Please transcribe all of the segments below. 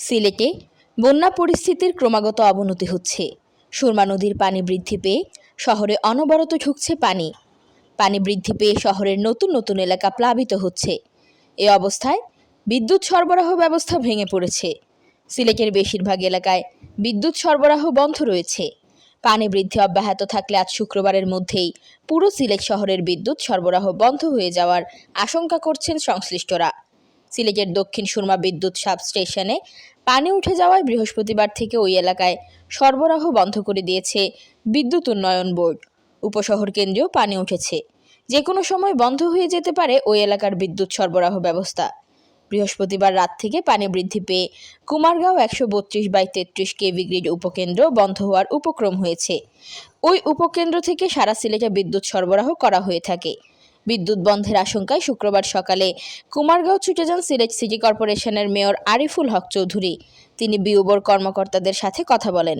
সিলেটে বন্যা পরিস্থিতির ক্রমাগত অবনতি হচ্ছে। সুরমা নদীর পানি বৃদ্ধি পেয়ে শহরে অনবরত ঢুকছে পানি। পানি বৃদ্ধি পেয়ে শহরের নতুন নতুন এলাকা প্লাবিত হচ্ছে। এ অবস্থায় বিদ্যুৎ সরবরাহ ব্যবস্থা ভেঙে পড়েছে। সিলেটের বেশিরভাগ এলাকায় বিদ্যুৎ সরবরাহ বন্ধ রয়েছে। পানি বৃদ্ধি অব্যাহত থাকলে আজ শুক্রবারের মধ্যেই পুরো সিলেট শহরের বিদ্যুৎ সরবরাহ বন্ধ হয়ে যাওয়ার আশঙ্কা করছেন সংশ্লিষ্টরা। সিলেটের দক্ষিণ সুরমা বিদ্যুৎ সাবস্টেশনে পানি উঠে যাওয়ায় বৃহস্পতিবার থেকে ওই এলাকায় সরবরাহ বন্ধ করে দিয়েছে বিদ্যুৎ উন্নয়ন বোর্ড। উপশহর কেন্দ্রেও পানি উঠেছে। যে কোনো সময় বন্ধ হয়ে যেতে পারে ওই এলাকার বিদ্যুৎ সরবরাহ ব্যবস্থা। বৃহস্পতিবার রাত থেকে পানি বৃদ্ধি পেয়ে কুমারগাঁও 132/33 কেভি গ্রিড উপকেন্দ্র বন্ধ হওয়ার উপক্রম হয়েছে। ওই উপকেন্দ্র থেকে সারা সিলেটে বিদ্যুৎ সরবরাহ করা হয়ে থাকে। বিদ্যুৎ বন্ধের আশঙ্কায় শুক্রবার সকালে কুমারগাঁও ছুটে যান সিলেট সিটি কর্পোরেশনের মেয়র আরিফুল হক চৌধুরী। তিনি বিউবোর কর্মকর্তাদের সাথে কথা বলেন।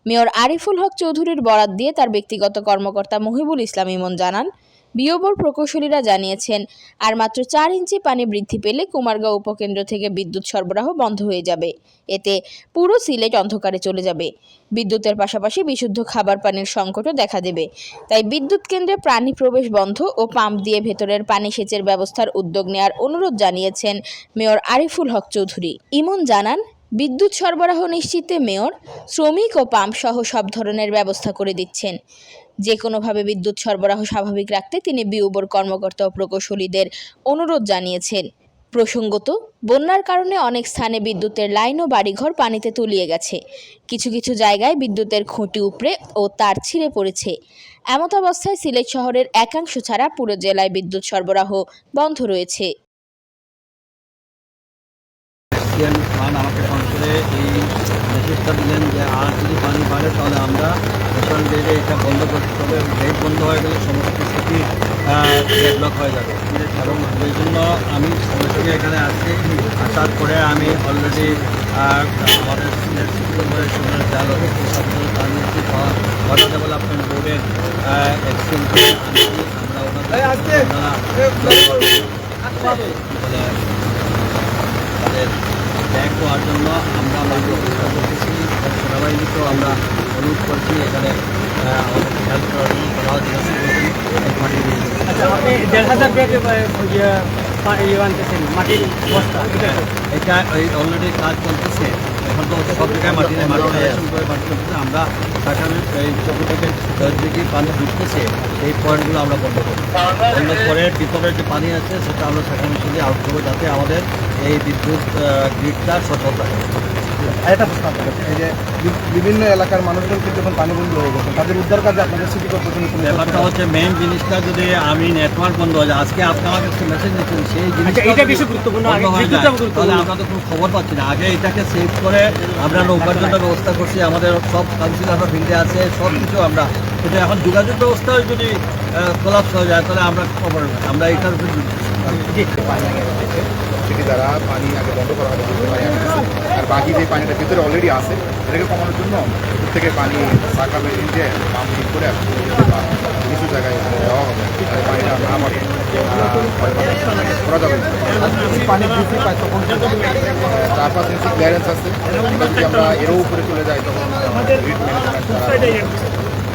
মেয়র আরিফুল হক চৌধুরীর বরাত দিয়ে তার ব্যক্তিগত কর্মকর্তা মহিবুল ইসলাম ইমন জানান, বিউবোর প্রকৌশলীরা জানিয়েছেন আর মাত্র 4 ইঞ্চি পানি বৃদ্ধি পেলে কুমারগাঁও উপকেন্দ্র থেকে বিদ্যুৎ সরবরাহ বন্ধ হয়ে যাবে। এতে পুরো সিলেট অন্ধকারে চলে যাবে। বিদ্যুতের পাশাপাশি বিশুদ্ধ খাবার পানির সংকটও দেখা দেবে। তাই বিদ্যুৎ কেন্দ্রে প্রাণী প্রবেশ বন্ধ ও পাম্প দিয়ে ভেতরের পানি সেচের ব্যবস্থার উদ্যোগ নেওয়ার অনুরোধ জানিয়েছেন মেয়র আরিফুল হক চৌধুরী। ইমন জানান, বিদ্যুৎ সরবরাহ নিশ্চিতে মেয়র শ্রমিক ও পাম্প সহ সব ধরনের ব্যবস্থা করে দিচ্ছেন। যে কোনোভাবে বিদ্যুৎ সরবরাহ স্বাভাবিক রাখতে তিনি বিউবোর কর্মকর্তা ও প্রকৌশলীদের অনুরোধ জানিয়েছেন। প্রসঙ্গত, বন্যার কারণে অনেক স্থানে বিদ্যুতের লাইন ও বাড়িঘর পানিতে তলিয়ে গেছে। কিছু কিছু জায়গায় বিদ্যুতের খুঁটি উপড়ে ও তার ছিঁড়ে পড়েছে। এমত অবস্থায় সিলেট শহরের একাংশ ছাড়া পুরো জেলায় বিদ্যুৎ সরবরাহ বন্ধ রয়েছে। আমাকে ফোন করে এই মেসেজটা দিলেন যে আর যদি পানি বাড়ে তাহলে আমরা রেশন ডেটে এটা বন্ধ করতে হবে। ডেট বন্ধ হয়ে গেলে সমস্ত স্থিতি ডেভেলপ হয়ে যাবে এবং এই জন্য আমি সঙ্গে সঙ্গে এখানে আসছি। আসার পরে আমি অলরেডি আমাদের সিটি কর্পোরেশনের যা ওয়াটার ডেভেলপমেন্ট বোর্ডের এক্সচেঞ্জে তাদের ব্যাগ দেওয়ার জন্য আমরা আমাদের চেষ্টা করতেছি। সেনাবাহিনীকেও আমরা অনুরোধ করছি এখানে আমাদেরকে হেল্প করার জন্য তারাও জিজ্ঞাসা করেছেন মাটি দিয়ে। আচ্ছা, আপনি 1,500 ব্যাগ আনতেছেন মাটির বস্তা, এটা অলরেডি কাজ চলতেছে। এখন তো সব জায়গায় মাটি করে মাটি চলতেছে। আমরা সেখানে এই চোখ থেকে 10 ডিগ্রি পানি ঢুকতেছে, এই পয়েন্টগুলো আমরা বন্ধ করবো। বন্ধ করে ভিতরের যে পানি আছে সেটা আমরা সেখানে মিশিয়ে আউট করবো, যাতে আমাদের এই বিদ্যুৎ গ্রিডটা সচল থাকে। একটা প্রশ্ন আপনাদের, এই যে বিভিন্ন এলাকার মানুষজন কিন্তু যখন পানিবন্দী হয়ে গেছে, তাদের উদ্ধার কাজে আপনাদের সিটি কর্পোরেশন ব্যাপারটা হচ্ছে মেইন জিনিসটা যদি আমি নেটওয়ার্ক বন্ধ হয়ে যায়, আজকে আপনি আমাকে কিছু মেসেজ দিচ্ছেন সেই জিনিসটা এটা বেশি গুরুত্বপূর্ণ, তাহলে আমরা তো কোনো খবর পাচ্ছি না। আগে এটাকে সেভ করে আমরা নৌকার জন্য ব্যবস্থা করছি, আমাদের সব কাউন্সিলররা ফিল্ডে আছে, সব কিছু আমরা। কিন্তু এখন যোগাযোগ ব্যবস্থা যদি কোলাপস হয়ে যায় তাহলে আমরা খবর আমরা এটার উপর সেটি দ্বারা পানি আগে বন্ধ করা হবে, আর বাকি যে পানিটা ভিতরে অলরেডি আছে এটাকে কমানোর জন্য দূর থেকে পানি সাকাবে দিয়ে পাম্প ঠিক করে কিছু জায়গায় দেওয়া হবে, পানিটা না বাড়ে করা যাবে। পানি বৃদ্ধি পায় তখন 4-5 ইঞ্চি ক্লিয়ারেন্স আছে, যদি আমরা এরও উপরে চলে যাই তখন